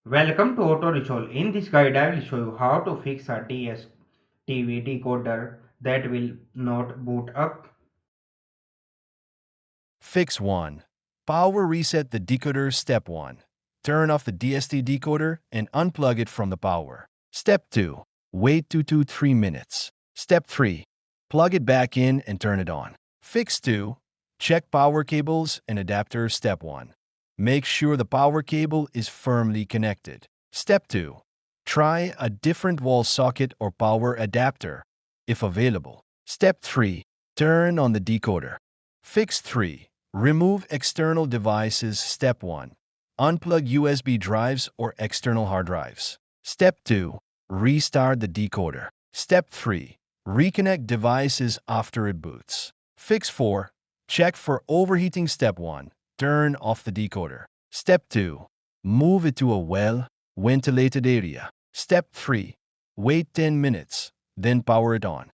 Welcome to Auto Resolve. In this guide, I will show you how to fix a DStv decoder that will not boot up. Fix 1. Power reset the decoder. Step 1. Turn off the DStv decoder and unplug it from the power. Step 2. Wait 2 to 3 minutes. Step 3. Plug it back in and turn it on. Fix 2. Check power cables and adapters. Step 1. Make sure the power cable is firmly connected. Step 2. Try a different wall socket or power adapter, if available. Step 3. Turn on the decoder. Fix 3. Remove external devices. Step 1. Unplug USB drives or external hard drives. Step 2. Restart the decoder. Step 3. Reconnect devices after it boots. Fix 4. Check for overheating. Step 1. Turn off the decoder. Step 2. Move it to a well-ventilated area. Step 3. Wait 10 minutes, then power it on.